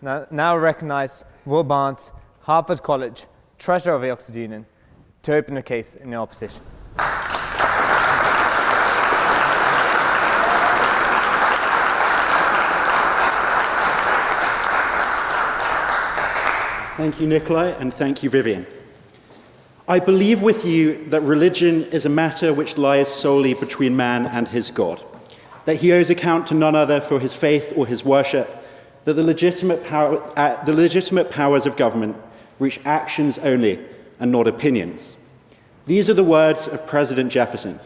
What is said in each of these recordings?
Now recognise Will Barnes, Harvard College, Treasurer of the Oxford Union, to open a case in the opposition. Thank you, Nikolai, and thank you, Vivian. I believe with you that religion is a matter which lies solely between man and his God, that he owes account to none other for his faith or his worship, that the legitimate powers of government reach actions only and not opinions. These are the words of President Jefferson,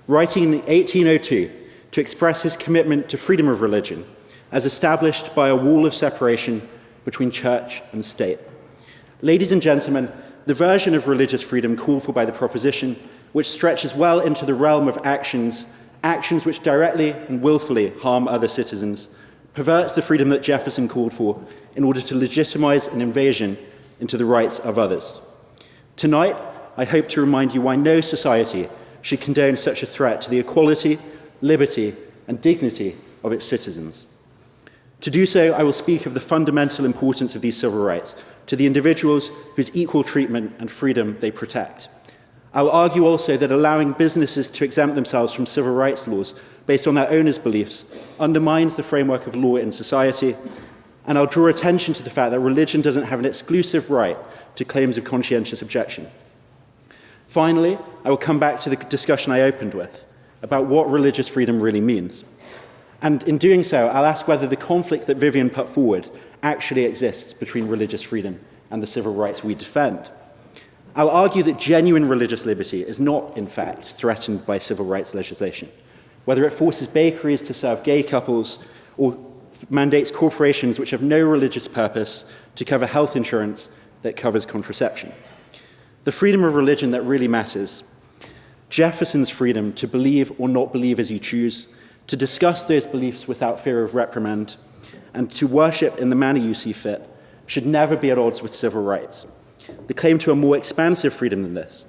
writing in 1802 to express his commitment to freedom of religion, as established by a wall of separation between church and state. Ladies and gentlemen, the version of religious freedom called for by the proposition, which stretches well into the realm of actions which directly and willfully harm other citizens, perverts the freedom that Jefferson called for in order to legitimize an invasion into the rights of others. Tonight, I hope to remind you why no society should condone such a threat to the equality, liberty, and dignity of its citizens. To do so, I will speak of the fundamental importance of these civil rights to the individuals whose equal treatment and freedom they protect. I will argue also that allowing businesses to exempt themselves from civil rights laws based on their owners' beliefs undermines the framework of law in society, and I'll draw attention to the fact that religion doesn't have an exclusive right to claims of conscientious objection. Finally, I will come back to the discussion I opened with about what religious freedom really means. And in doing so, I'll ask whether the conflict that Vivian put forward actually exists between religious freedom and the civil rights we defend. I'll argue that genuine religious liberty is not, in fact, threatened by civil rights legislation, whether it forces bakeries to serve gay couples or mandates corporations which have no religious purpose to cover health insurance that covers contraception. The freedom of religion that really matters, Jefferson's freedom to believe or not believe as you choose, to discuss those beliefs without fear of reprimand, and to worship in the manner you see fit, should never be at odds with civil rights. The claim to a more expansive freedom than this,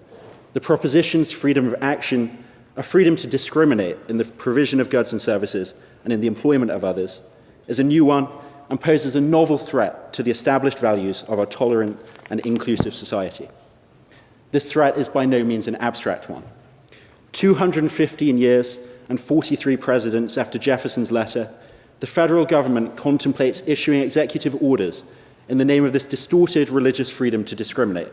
the proposition's freedom of action, a freedom to discriminate in the provision of goods and services and in the employment of others, is a new one and poses a novel threat to the established values of our tolerant and inclusive society. This threat is by no means an abstract one. 215 years and 43 presidents after Jefferson's letter, the federal government contemplates issuing executive orders in the name of this distorted religious freedom to discriminate.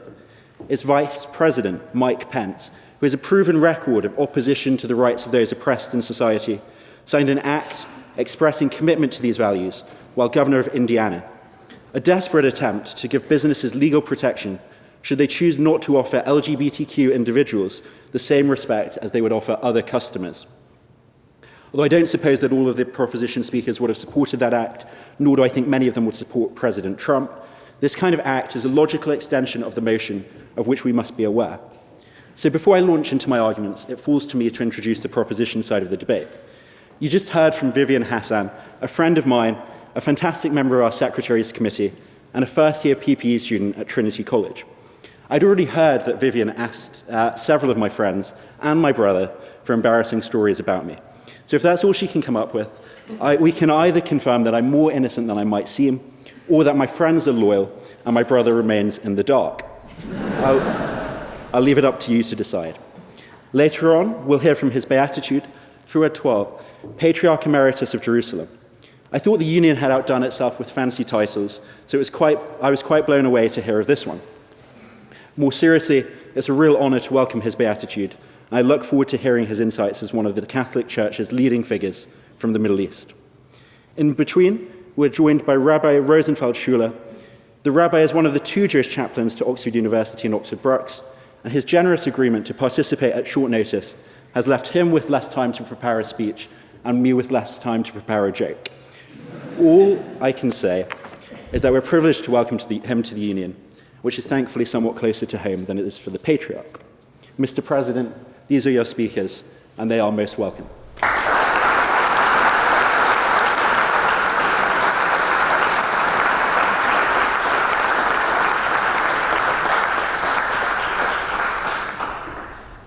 Its Vice President, Mike Pence, who has a proven record of opposition to the rights of those oppressed in society, signed an act expressing commitment to these values while governor of Indiana, a desperate attempt to give businesses legal protection should they choose not to offer LGBTQ individuals the same respect as they would offer other customers. Although I don't suppose that all of the proposition speakers would have supported that act, nor do I think many of them would support President Trump, this kind of act is a logical extension of the motion of which we must be aware. So before I launch into my arguments, it falls to me to introduce the proposition side of the debate. You just heard from Vivian Hassan, a friend of mine, a fantastic member of our Secretaries Committee, and a first-year PPE student at Trinity College. I'd already heard that Vivian asked several of my friends and my brother for embarrassing stories about me. So if that's all she can come up with, we can either confirm that I'm more innocent than I might seem, or that my friends are loyal and my brother remains in the dark. I'll leave it up to you to decide. Later on, we'll hear from His Beatitude, Fuad 12, Patriarch Emeritus of Jerusalem. I thought the Union had outdone itself with fancy titles, so I was quite blown away to hear of this one. More seriously, it's a real honor to welcome His Beatitude, and I look forward to hearing his insights as one of the Catholic Church's leading figures from the Middle East. In between, we're joined by Rabbi Rosenfeld Schuler. The rabbi is one of the 2 Jewish chaplains to Oxford University and Oxford Brookes, and his generous agreement to participate at short notice has left him with less time to prepare a speech and me with less time to prepare a joke. All I can say is that we're privileged to welcome him to the Union, which is thankfully somewhat closer to home than it is for the Patriarch. Mr. President, these are your speakers, and they are most welcome.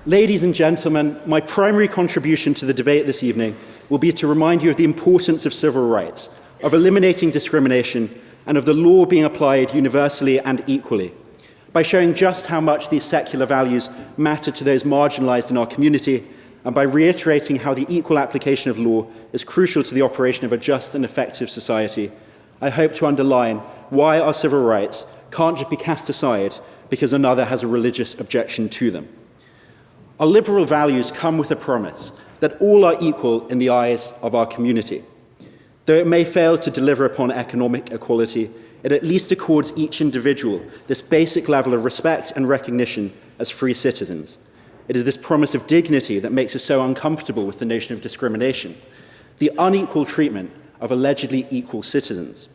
Ladies and gentlemen, my primary contribution to the debate this evening will be to remind you of the importance of civil rights, of eliminating discrimination, and of the law being applied universally and equally, by showing just how much these secular values matter to those marginalized in our community, and by reiterating how the equal application of law is crucial to the operation of a just and effective society, I hope to underline why our civil rights can't just be cast aside because another has a religious objection to them. Our liberal values come with a promise that all are equal in the eyes of our community. Though it may fail to deliver upon economic equality, it at least accords each individual this basic level of respect and recognition as free citizens. It is this promise of dignity that makes us so uncomfortable with the notion of discrimination, the unequal treatment of allegedly equal citizens.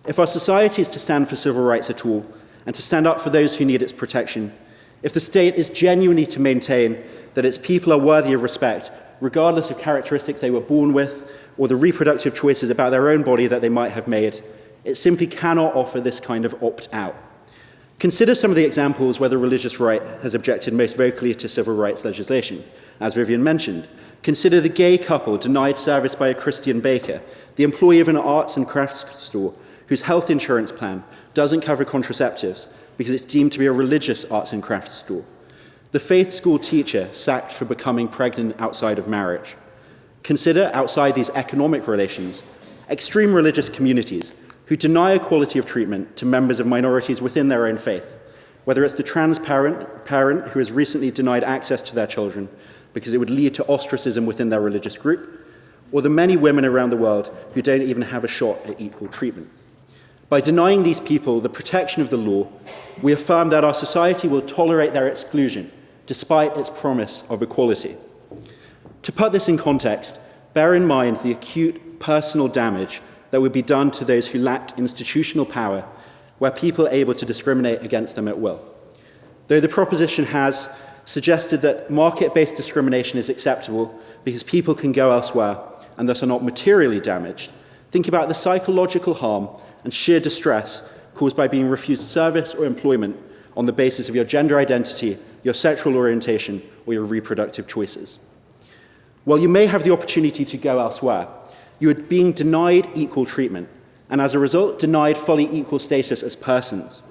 If our society is to stand for civil rights at all, and to stand up for those who need its protection, if the state is genuinely to maintain that its people are worthy of respect, regardless of characteristics they were born with, or the reproductive choices about their own body that they might have made, it simply cannot offer this kind of opt-out. Consider some of the examples where the religious right has objected most vocally to civil rights legislation. As Vivian mentioned, consider the gay couple denied service by a Christian baker, the employee of an arts and crafts store whose health insurance plan doesn't cover contraceptives because it's deemed to be a religious arts and crafts store, the faith school teacher sacked for becoming pregnant outside of marriage. Consider, outside these economic relations, extreme religious communities who deny equality of treatment to members of minorities within their own faith, whether it's the trans parent who has recently denied access to their children because it would lead to ostracism within their religious group, or the many women around the world who don't even have a shot at equal treatment. By denying these people the protection of the law, we affirm that our society will tolerate their exclusion despite its promise of equality. To put this in context, bear in mind the acute personal damage that would be done to those who lack institutional power, where people are able to discriminate against them at will. Though the proposition has suggested that market-based discrimination is acceptable because people can go elsewhere and thus are not materially damaged, think about the psychological harm and sheer distress caused by being refused service or employment on the basis of your gender identity, your sexual orientation, or your reproductive choices. While you may have the opportunity to go elsewhere, you are being denied equal treatment, and as a result, denied fully equal status as persons.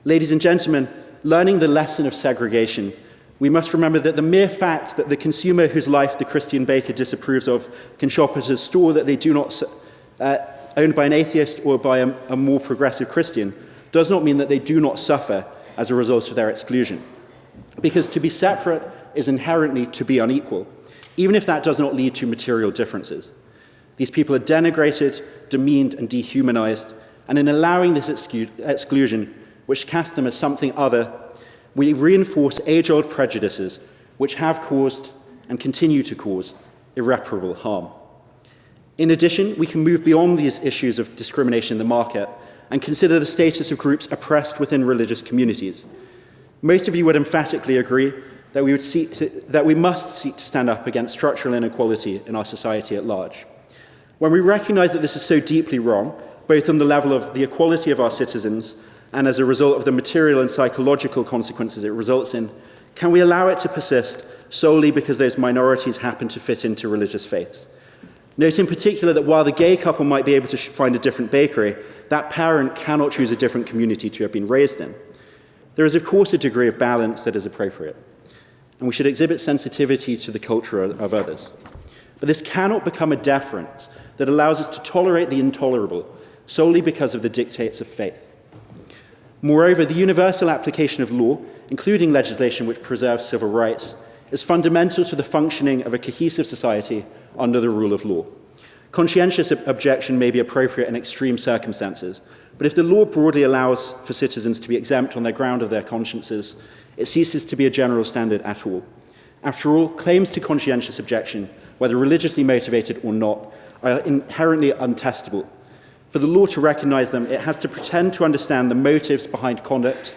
Ladies and gentlemen, learning the lesson of segregation, we must remember that the mere fact that the consumer whose life the Christian baker disapproves of can shop at a store that they do not owned by an atheist or by a more progressive Christian does not mean that they do not suffer as a result of their exclusion. Because to be separate is inherently to be unequal, even if that does not lead to material differences. These people are denigrated, demeaned, and dehumanized, and in allowing this exclusion, which casts them as something other, we reinforce age-old prejudices which have caused and continue to cause irreparable harm. In addition, we can move beyond these issues of discrimination in the market and consider the status of groups oppressed within religious communities. Most of you would emphatically agree that we must seek to stand up against structural inequality in our society at large. When we recognize that this is so deeply wrong, both on the level of the equality of our citizens and as a result of the material and psychological consequences it results in, can we allow it to persist solely because those minorities happen to fit into religious faiths? Note in particular that while the gay couple might be able to find a different bakery, that parent cannot choose a different community to have been raised in. There is, of course, a degree of balance that is appropriate, and we should exhibit sensitivity to the culture of others. But this cannot become a deference that allows us to tolerate the intolerable solely because of the dictates of faith. Moreover, the universal application of law, including legislation which preserves civil rights, is fundamental to the functioning of a cohesive society under the rule of law. Conscientious objection may be appropriate in extreme circumstances, but if the law broadly allows for citizens to be exempt on the ground of their consciences, it ceases to be a general standard at all. After all, claims to conscientious objection, whether religiously motivated or not, are inherently untestable. For the law to recognize them, it has to pretend to understand the motives behind conduct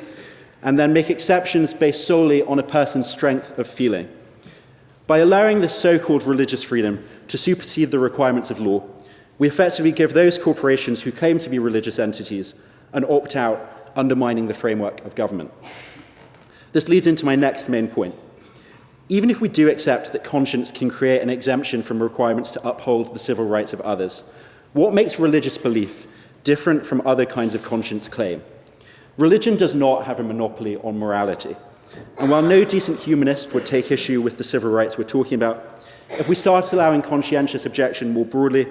and then make exceptions based solely on a person's strength of feeling. By allowing this so-called religious freedom to supersede the requirements of law, we effectively give those corporations who claim to be religious entities an opt-out, undermining the framework of government. This leads into my next main point. Even if we do accept that conscience can create an exemption from requirements to uphold the civil rights of others, what makes religious belief different from other kinds of conscience claim. Religion does not have a monopoly on morality. And while no decent humanist would take issue with the civil rights we're talking about, if we start allowing conscientious objection more broadly,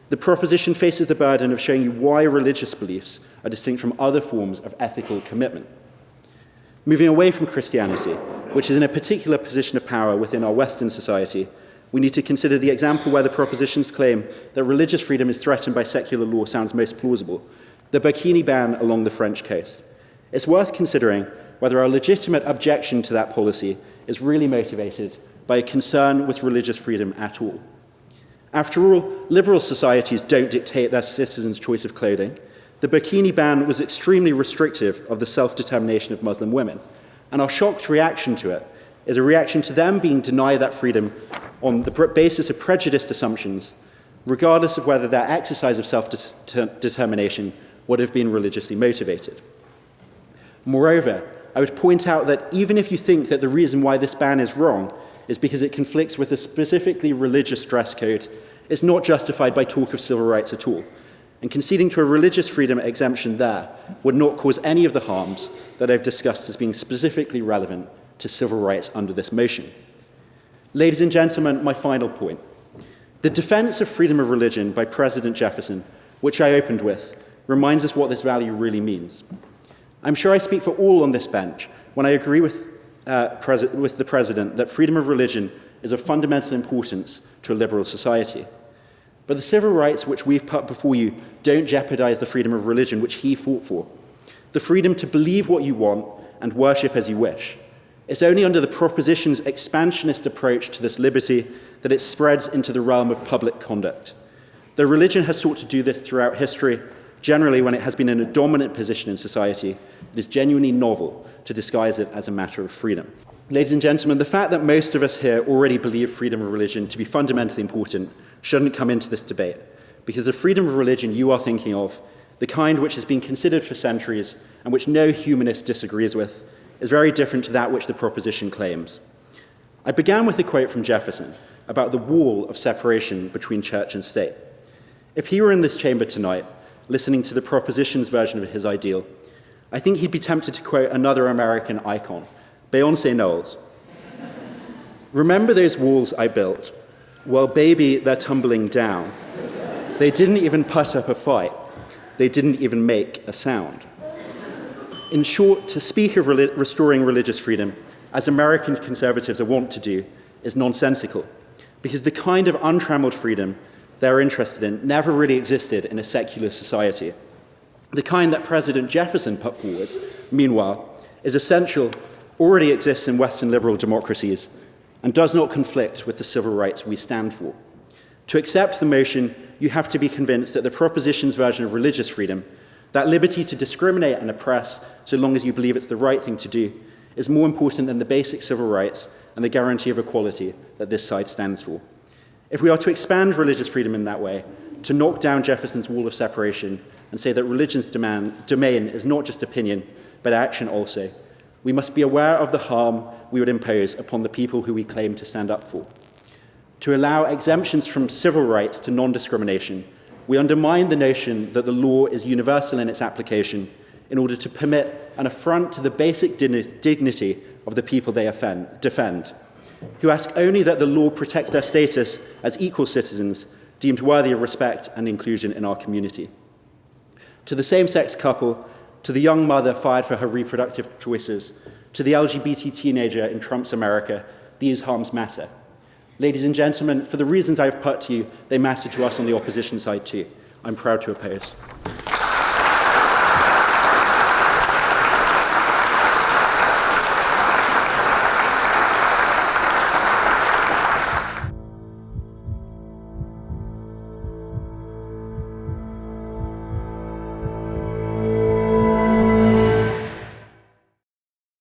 the proposition faces the burden of showing you why religious beliefs are distinct from other forms of ethical commitment. Moving away from Christianity, which is in a particular position of power within our Western society, we need to consider the example where the proposition's claim that religious freedom is threatened by secular law sounds most plausible, the burkini ban along the French coast. It's worth considering whether our legitimate objection to that policy is really motivated by a concern with religious freedom at all. After all, liberal societies don't dictate their citizens' choice of clothing. The burkini ban was extremely restrictive of the self-determination of Muslim women, and our shocked reaction to it is a reaction to them being denied that freedom on the basis of prejudiced assumptions, regardless of whether their exercise of self-determination would have been religiously motivated. Moreover, I would point out that even if you think that the reason why this ban is wrong is because it conflicts with a specifically religious dress code, it's not justified by talk of civil rights at all. And conceding to a religious freedom exemption there would not cause any of the harms that I've discussed as being specifically relevant to civil rights under this motion. Ladies and gentlemen, my final point. The defense of freedom of religion by President Jefferson, which I opened with, reminds us what this value really means. I'm sure I speak for all on this bench when I agree with the President that freedom of religion is of fundamental importance to a liberal society. But the civil rights which we've put before you don't jeopardize the freedom of religion which he fought for. The freedom to believe what you want and worship as you wish. It's only under the proposition's expansionist approach to this liberty that it spreads into the realm of public conduct. Though religion has sought to do this throughout history, generally when it has been in a dominant position in society, it is genuinely novel to disguise it as a matter of freedom. Ladies and gentlemen, the fact that most of us here already believe freedom of religion to be fundamentally important shouldn't come into this debate, because the freedom of religion you are thinking of, the kind which has been considered for centuries and which no humanist disagrees with, is very different to that which the proposition claims. I began with a quote from Jefferson about the wall of separation between church and state. If he were in this chamber tonight, listening to the proposition's version of his ideal, I think he'd be tempted to quote another American icon, Beyoncé Knowles. Remember those walls I built? Well, baby, they're tumbling down. They didn't even put up a fight. They didn't even make a sound. In short, to speak of restoring religious freedom, as American conservatives are wont to do, is nonsensical, because the kind of untrammeled freedom they're interested in never really existed in a secular society. The kind that President Jefferson put forward, meanwhile, is essential, already exists in Western liberal democracies, and does not conflict with the civil rights we stand for. To accept the motion, you have to be convinced that the proposition's version of religious freedom, that liberty to discriminate and oppress so long as you believe it's the right thing to do, is more important than the basic civil rights and the guarantee of equality that this side stands for. If we are to expand religious freedom in that way, to knock down Jefferson's wall of separation and say that religion's domain is not just opinion, but action also, we must be aware of the harm we would impose upon the people who we claim to stand up for. To allow exemptions from civil rights to non-discrimination, we undermine the notion that the law is universal in its application in order to permit an affront to the basic dignity of the people they defend, who ask only that the law protect their status as equal citizens deemed worthy of respect and inclusion in our community. To the same-sex couple, to the young mother fired for her reproductive choices, to the LGBT teenager in Trump's America, these harms matter. Ladies and gentlemen, for the reasons I've put to you, they matter to us on the opposition side too. I'm proud to oppose.